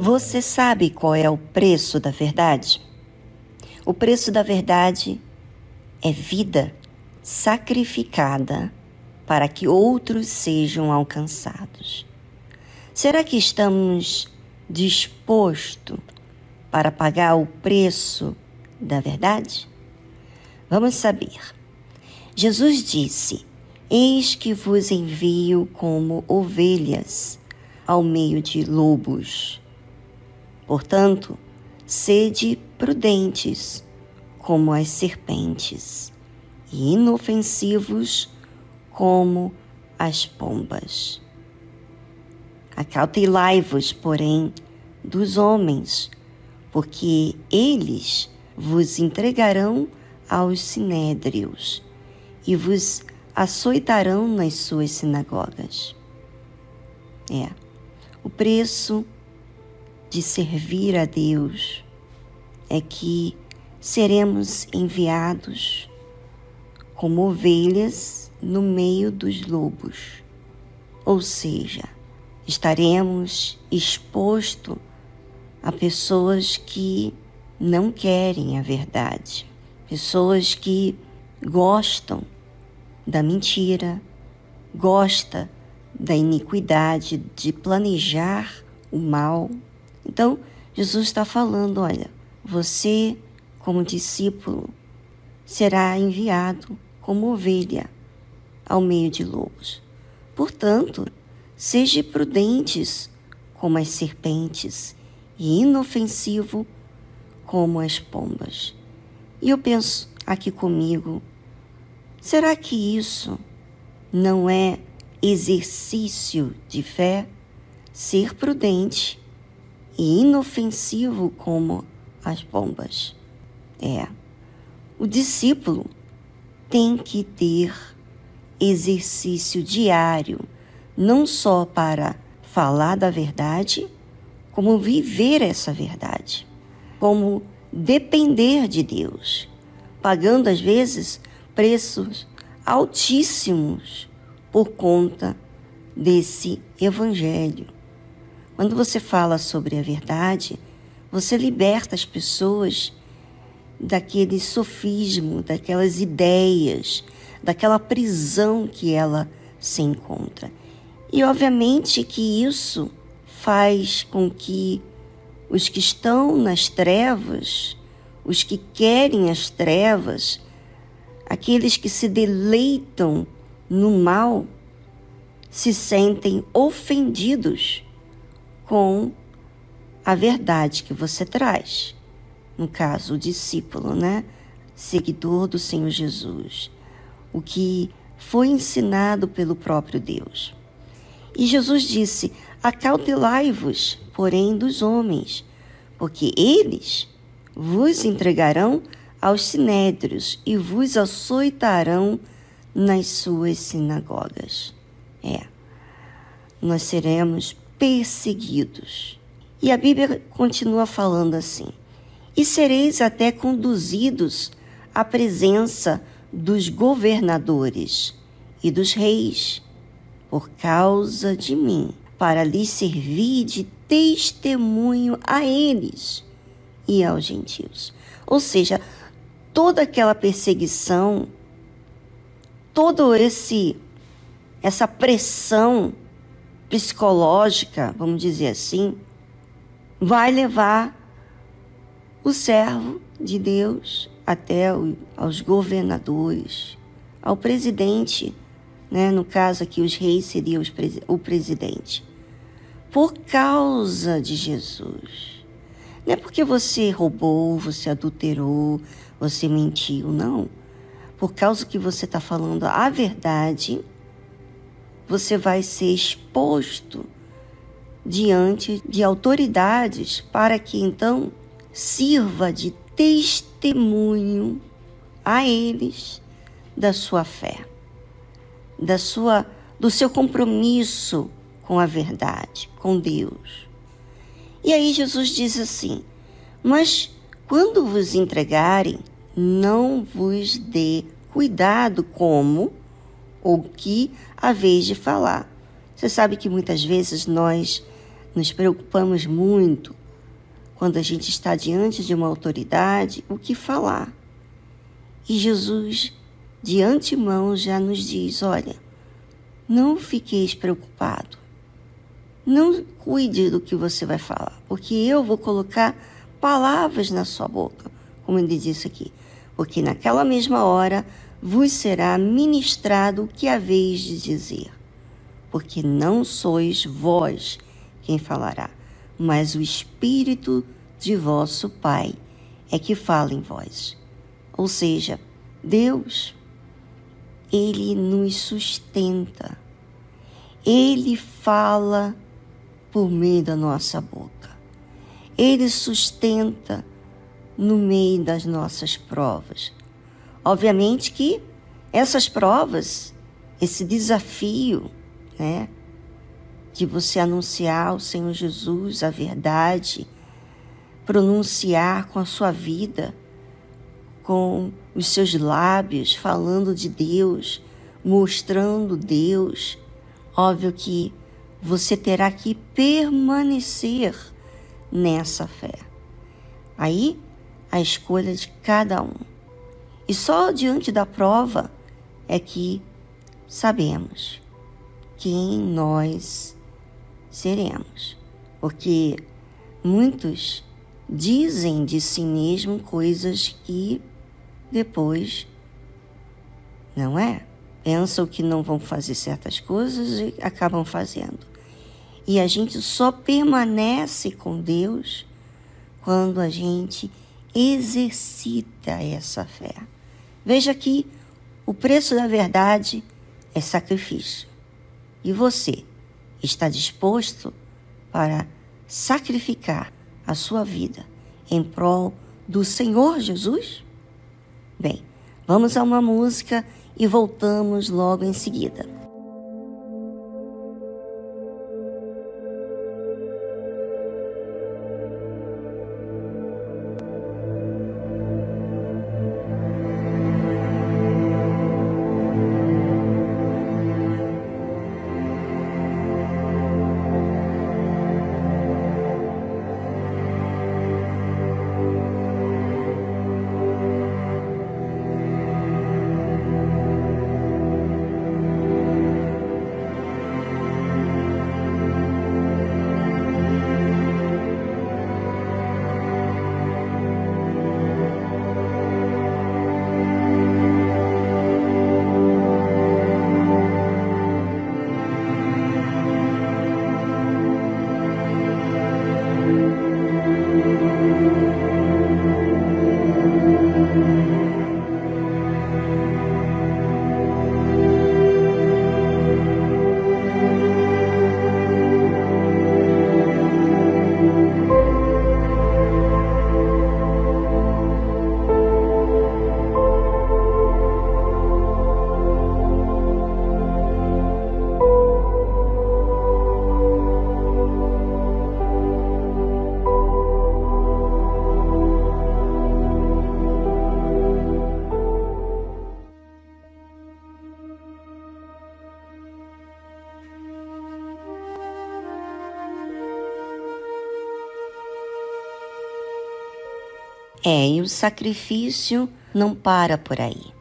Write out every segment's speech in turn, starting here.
Você sabe qual é o preço da verdade? O preço da verdade é vida sacrificada para que outros sejam alcançados. Será que estamos dispostos para pagar o preço da verdade? Vamos saber. Jesus disse: Eis que vos envio como ovelhas ao meio de lobos. Portanto, sede prudentes como as serpentes e inofensivos como as pombas. Acautelai-vos, porém, dos homens, porque eles vos entregarão aos sinédrios e vos açoitarão nas suas sinagogas. O preço de servir a Deus é que seremos enviados como ovelhas no meio dos lobos, ou seja, estaremos expostos a pessoas que não querem a verdade, pessoas que gostam da mentira, gostam da iniquidade, de planejar o mal. Então, Jesus está falando, olha, você, como discípulo, será enviado como ovelha ao meio de lobos. Portanto, sejam prudentes como as serpentes e inofensivo como as pombas. E eu penso aqui comigo, será que isso não é exercício de fé? Ser prudente e inofensivo como as pombas. O discípulo tem que ter exercício diário, não só para falar da verdade, como viver essa verdade, como depender de Deus, pagando às vezes preços altíssimos por conta desse evangelho. Quando você fala sobre a verdade, você liberta as pessoas daquele sofismo, daquelas ideias, daquela prisão que ela se encontra. E obviamente que isso faz com que os que estão nas trevas, os que querem as trevas, aqueles que se deleitam no mal, se sentem ofendidos com a verdade que você traz. No caso, o discípulo, seguidor do Senhor Jesus. O que foi ensinado pelo próprio Deus. E Jesus disse: acautelai-vos, porém, dos homens, porque eles vos entregarão aos sinédrios e vos açoitarão nas suas sinagogas. Nós seremos perseguidos. E a Bíblia continua falando assim: e sereis até conduzidos à presença dos governadores e dos reis, por causa de mim, para lhes servir de testemunho a eles e aos gentios. Ou seja, toda aquela perseguição, essa pressão psicológica, vamos dizer assim, vai levar o servo de Deus até aos governadores, ao presidente, no caso aqui os reis seriam o presidente, por causa de Jesus. Não é porque você roubou, você adulterou, você mentiu, não. Por causa que você está falando a verdade, você vai ser exposto diante de autoridades para que então sirva de testemunho a eles da sua fé, do seu compromisso com a verdade, com Deus. E aí Jesus diz assim: mas quando vos entregarem, não vos dê cuidado como ou que haveis de falar. Você sabe que muitas vezes nós nos preocupamos muito quando a gente está diante de uma autoridade, o que falar. E Jesus, de antemão, já nos diz, olha, não fiqueis preocupado. Não cuide do que você vai falar, porque eu vou colocar palavras na sua boca, como ele disse aqui. Porque naquela mesma hora vos será ministrado o que haveis de dizer. Porque não sois vós quem falará, mas o Espírito de vosso Pai é que fala em vós. Ou seja, Deus, Ele nos sustenta. Ele fala por meio da nossa boca. Ele sustenta no meio das nossas provas. Obviamente que essas provas, esse desafio, né, de você anunciar ao Senhor Jesus a verdade, pronunciar com a sua vida, com os seus lábios, falando de Deus, mostrando Deus, óbvio que você terá que permanecer nessa fé. Aí, a escolha de cada um. E só diante da prova é que sabemos quem nós seremos. Porque muitos dizem de si mesmo coisas que depois não é. Pensam que não vão fazer certas coisas e acabam fazendo. E a gente só permanece com Deus quando a gente exercita essa fé. Veja que o preço da verdade é sacrifício. E você está disposto para sacrificar a sua vida em prol do Senhor Jesus? Bem, vamos a uma música e voltamos logo em seguida. E o sacrifício não para por aí.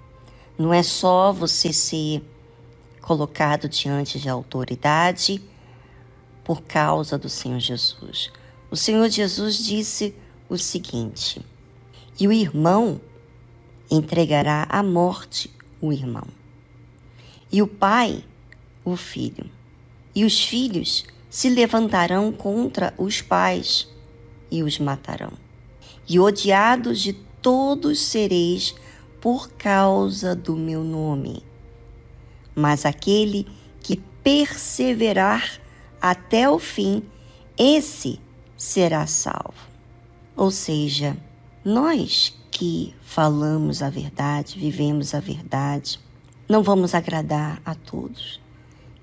Não é só você ser colocado diante de autoridade por causa do Senhor Jesus. O Senhor Jesus disse o seguinte: e o irmão entregará à morte o irmão, e o pai o filho, e os filhos se levantarão contra os pais e os matarão. E odiados de todos sereis por causa do meu nome. Mas aquele que perseverar até o fim, esse será salvo. Ou seja, nós que falamos a verdade, vivemos a verdade, não vamos agradar a todos,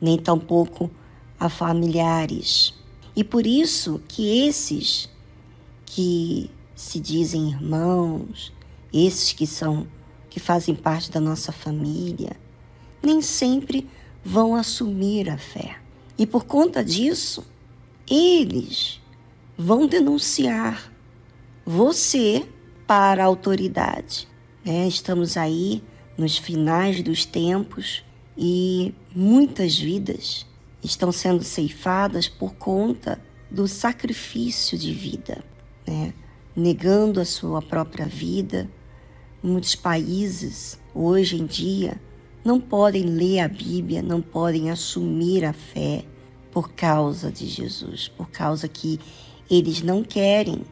nem tampouco a familiares. E por isso que esses que se dizem irmãos, esses que fazem parte da nossa família, nem sempre vão assumir a fé. E por conta disso, eles vão denunciar você para a autoridade. Estamos aí nos finais dos tempos e muitas vidas estão sendo ceifadas por conta do sacrifício de vida, negando a sua própria vida. Muitos países, hoje em dia, não podem ler a Bíblia, não podem assumir a fé por causa de Jesus, por causa que eles não querem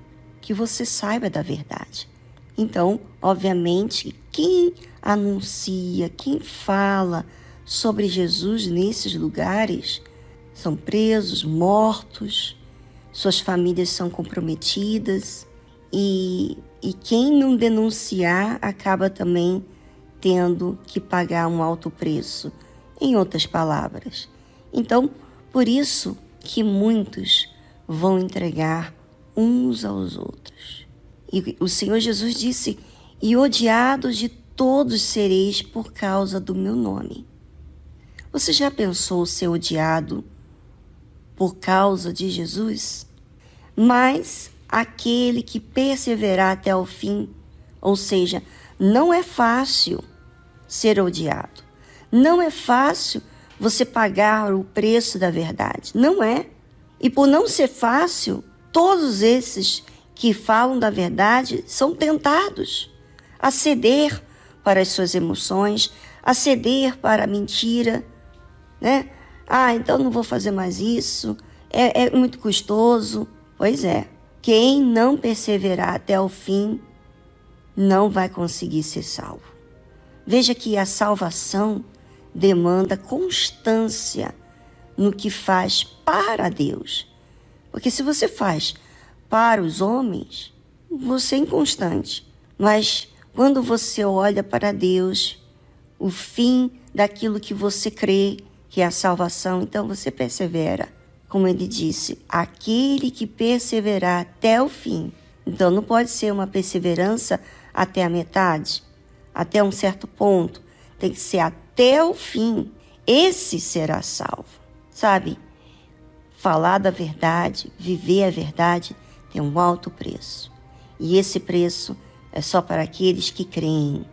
que você saiba da verdade. Então, obviamente, quem anuncia, quem fala sobre Jesus nesses lugares são presos, mortos, suas famílias são comprometidas e quem não denunciar acaba também tendo que pagar um alto preço, em outras palavras. Então, por isso que muitos vão entregar uns aos outros. E o Senhor Jesus disse: e odiados de todos sereis por causa do meu nome. Você já pensou ser odiado por causa de Jesus? Mas aquele que perseverar até o fim, ou seja, não é fácil ser odiado. Não é fácil você pagar o preço da verdade. Não é. E por não ser fácil, todos esses que falam da verdade são tentados a ceder para as suas emoções, a ceder para a mentira, então não vou fazer mais isso, é muito custoso. Pois é, quem não perseverar até o fim não vai conseguir ser salvo. Veja que a salvação demanda constância no que faz para Deus. Porque se você faz para os homens, você é inconstante. Mas quando você olha para Deus, o fim daquilo que você crê, que é a salvação, então você persevera. Como ele disse, aquele que perseverar até o fim. Então não pode ser uma perseverança até a metade, até um certo ponto. Tem que ser até o fim. Esse será salvo. Sabe? Falar da verdade, viver a verdade, tem um alto preço. E esse preço é só para aqueles que creem.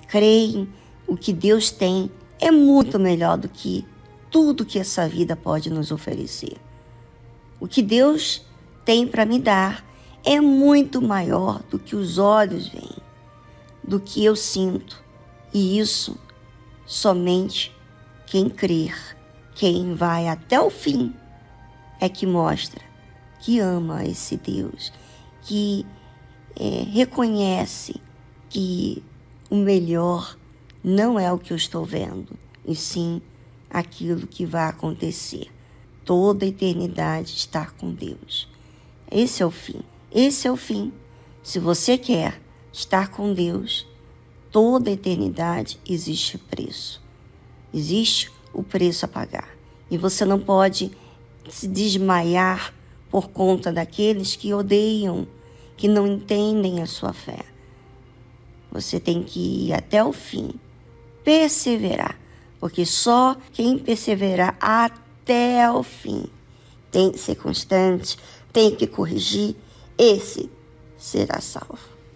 Creem o que Deus tem é muito melhor do que tudo que essa vida pode nos oferecer. O que Deus tem para me dar é muito maior do que os olhos veem, do que eu sinto. E isso somente quem crer, quem vai até o fim, é que mostra que ama esse Deus, que reconhece que o melhor não é o que eu estou vendo, e sim aquilo que vai acontecer. Toda a eternidade estar com Deus. Esse é o fim. Esse é o fim. Se você quer estar com Deus, toda a eternidade existe preço. Existe o preço a pagar. E você não pode se desmaiar por conta daqueles que odeiam, que não entendem a sua fé. Você tem que ir até o fim, perseverar, porque só quem perseverar até o fim tem que ser constante, tem que corrigir, esse será salvo.